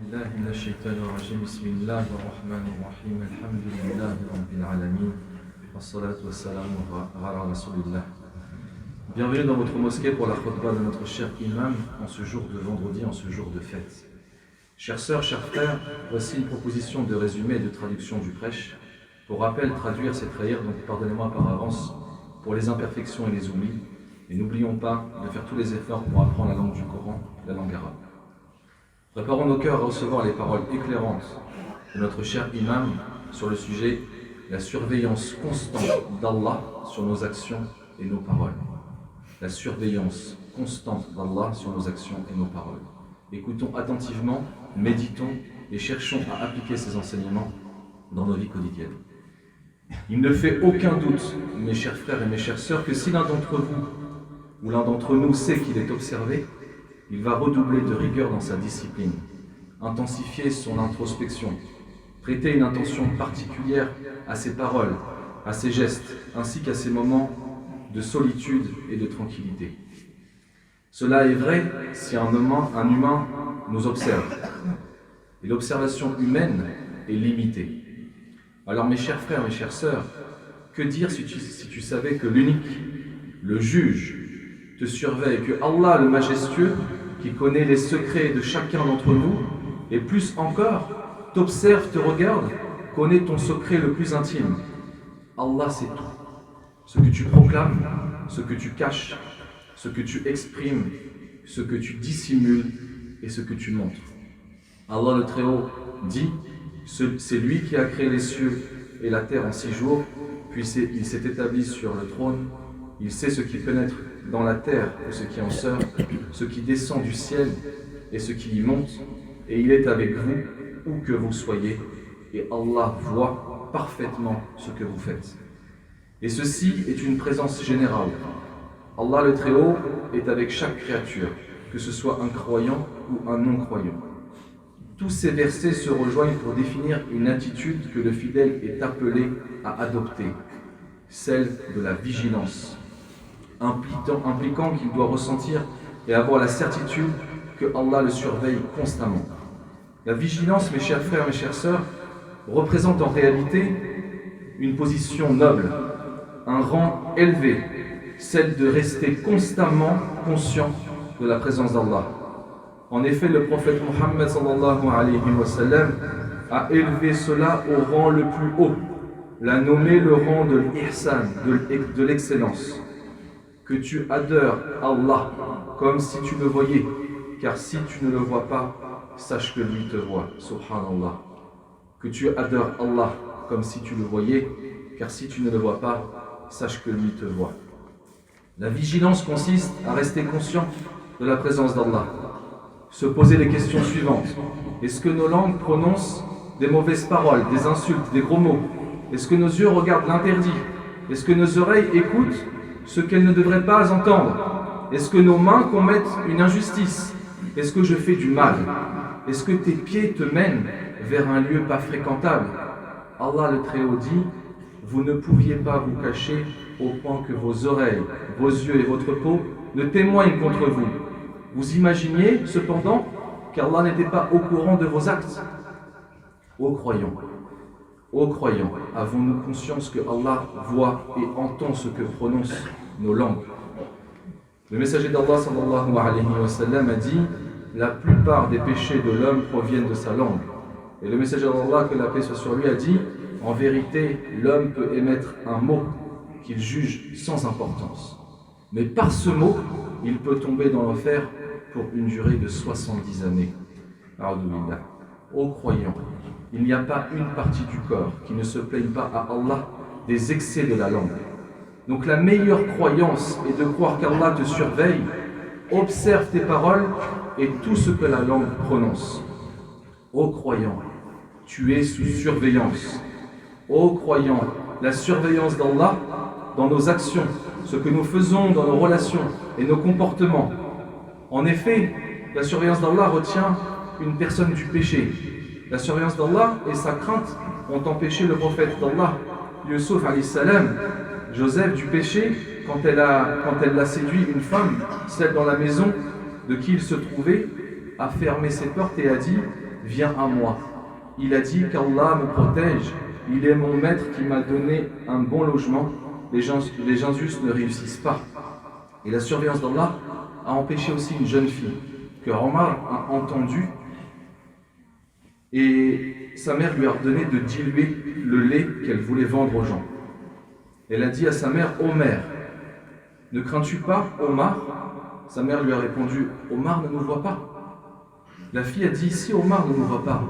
بالله من الشيطان الرجيم بسم الله الرحمن الرحيم الحمد لله رب العالمين والصلاة والسلام على رسول الله. Bienvenue dans votre mosquée pour la khutbah de notre cher imam en ce jour de vendredi, en ce jour de fête. Chères sœurs, chers frères, voici une proposition de résumé et de traduction du prêche. Pour rappel, traduire c'est trahir, donc pardonnez-moi par avance pour les imperfections et les oublis. Et n'oublions pas de faire tous les efforts pour apprendre la langue du Coran, la langue arabe. Préparons nos cœurs à recevoir les paroles éclairantes de notre cher imam sur le sujet la surveillance constante d'Allah sur nos actions et nos paroles. La surveillance constante d'Allah sur nos actions et nos paroles. Écoutons attentivement, méditons et cherchons à appliquer ces enseignements dans nos vies quotidiennes. Il ne fait aucun doute, mes chers frères et mes chères sœurs, que si l'un d'entre vous ou l'un d'entre nous sait qu'il est observé, il va redoubler de rigueur dans sa discipline, intensifier son introspection, prêter une attention particulière à ses paroles, à ses gestes, ainsi qu'à ses moments de solitude et de tranquillité. Cela est vrai si un humain nous observe. Et l'observation humaine est limitée. Alors mes chers frères, mes chères sœurs, que dire si tu savais que l'unique, le juge, te surveille, que Allah le majestueux, qui connaît les secrets de chacun d'entre nous, et plus encore, t'observe, te regarde, connaît ton secret le plus intime. Allah sait tout. Ce que tu proclames, ce que tu caches, ce que tu exprimes, ce que tu dissimules et ce que tu montres. Allah le Très-Haut dit, c'est lui qui a créé les cieux et la terre en 6 jours, puis il s'est établi sur le trône, il sait ce qui pénètre dans la terre et ce qui en sort, ce qui descend du ciel et ce qui y monte, et il est avec vous où que vous soyez, et Allah voit parfaitement ce que vous faites. Et ceci est une présence générale. Allah le Très-Haut est avec chaque créature, que ce soit un croyant ou un non-croyant. Tous ces versets se rejoignent pour définir une attitude que le fidèle est appelé à adopter, celle de la vigilance, impliquant qu'il doit ressentir et avoir la certitude que Allah le surveille constamment. La vigilance, mes chers frères, mes chères sœurs, représente en réalité une position noble, un rang élevé, celle de rester constamment conscient de la présence d'Allah. En effet, le prophète Mohammed sallallahu alayhi wa sallam a élevé cela au rang le plus haut, l'a nommé le rang de l'ihsan, de l'excellence. Que tu adores Allah comme si tu le voyais, car si tu ne le vois pas, sache que lui te voit, subhanallah. Que tu adores Allah comme si tu le voyais, car si tu ne le vois pas, sache que lui te voit. La vigilance consiste à rester conscient de la présence d'Allah, se poser les questions suivantes. Est-ce que nos langues prononcent des mauvaises paroles, des insultes, des gros mots? Est-ce que nos yeux regardent l'interdit? Est-ce que nos oreilles écoutent ce qu'elles ne devraient pas entendre? Est-ce que nos mains commettent une injustice? Est-ce que je fais du mal? Est-ce que tes pieds te mènent vers un lieu pas fréquentable? Allah le Très-Haut dit, vous ne pouviez pas vous cacher au point que vos oreilles, vos yeux et votre peau ne témoignent contre vous. Vous imaginiez cependant qu'Allah n'était pas au courant de vos actes? Ô croyants, avons-nous conscience que Allah voit et entend ce que prononcent nos langues? Le messager d'Allah sallallahu alayhi wa sallam a dit, la plupart des péchés de l'homme proviennent de sa langue. Et le messager d'Allah, que la paix soit sur lui, a dit, en vérité, l'homme peut émettre un mot qu'il juge sans importance. Mais par ce mot, il peut tomber dans l'enfer pour une durée de 70 années. A'udhu-billah. Ô croyants, il n'y a pas une partie du corps qui ne se plaigne pas à Allah des excès de la langue. Donc la meilleure croyance est de croire qu'Allah te surveille, observe tes paroles et tout ce que la langue prononce. Ô croyant, tu es sous surveillance. Ô croyant, la surveillance d'Allah dans nos actions, ce que nous faisons dans nos relations et nos comportements. En effet, la surveillance d'Allah retient une personne du péché. La surveillance d'Allah et sa crainte ont empêché le prophète d'Allah, Yusuf alayhi salam, Joseph, du péché quand elle l'a séduit une femme, celle dans la maison de qui il se trouvait, a fermé ses portes et a dit « viens à moi. Il a dit qu'Allah me protège, il est mon maître qui m'a donné un bon logement, les gens justes ne réussissent pas. Et la surveillance d'Allah a empêché aussi une jeune fille que Omar a entendue et sa mère lui a ordonné de diluer le lait qu'elle voulait vendre aux gens. Elle a dit à sa mère, ô mère, ne crains-tu pas Omar? Sa mère lui a répondu, Omar ne nous voit pas. La fille a dit, si Omar ne nous voit pas,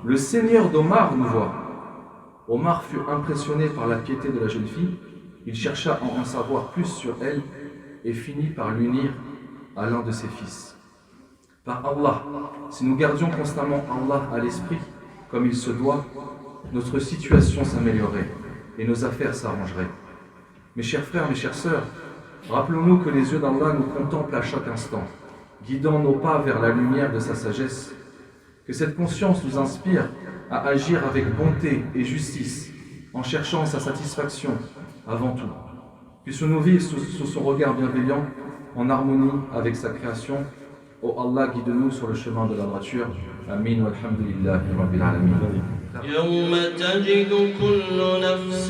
le Seigneur d'Omar nous voit. Omar fut impressionné par la piété de la jeune fille, il chercha à en savoir plus sur elle et finit par l'unir à l'un de ses fils. Par Allah, si nous gardions constamment Allah à l'esprit, comme il se doit, notre situation s'améliorerait et nos affaires s'arrangeraient. Mes chers frères, mes chères sœurs, rappelons-nous que les yeux d'Allah nous contemplent à chaque instant, guidant nos pas vers la lumière de sa sagesse. Que cette conscience nous inspire à agir avec bonté et justice, en cherchant sa satisfaction avant tout. Puissions-nous vivre sous son regard bienveillant, en harmonie avec sa création. Oh Allah, guide-nous sur le chemin de la droiture. Amin wa alhamdulillahi rabbil alamin. يوم تجد كل نفس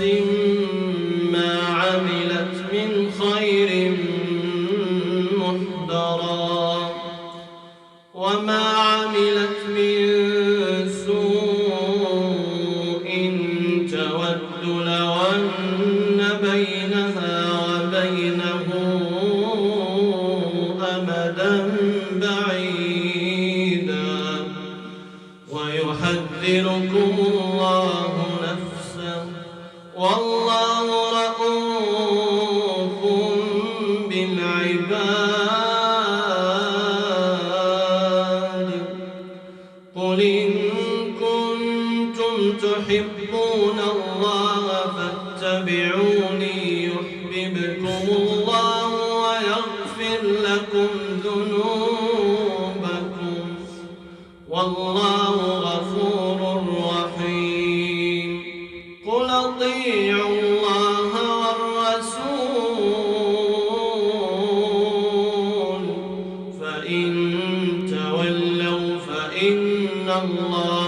ما عملت من خير محضرا وما عملت من سوء تود لو أن بينها وبينه أمدا بعيدا ويحذركم الله نفسه والله رؤوف بالعباد قل إن كنتم تحبون الله فاتبعوني يحببكم الله ويغفر لكم ذنوبكم والله غفور رحيم قل أطيعوا الله والرسول فإن تولوا فإن الله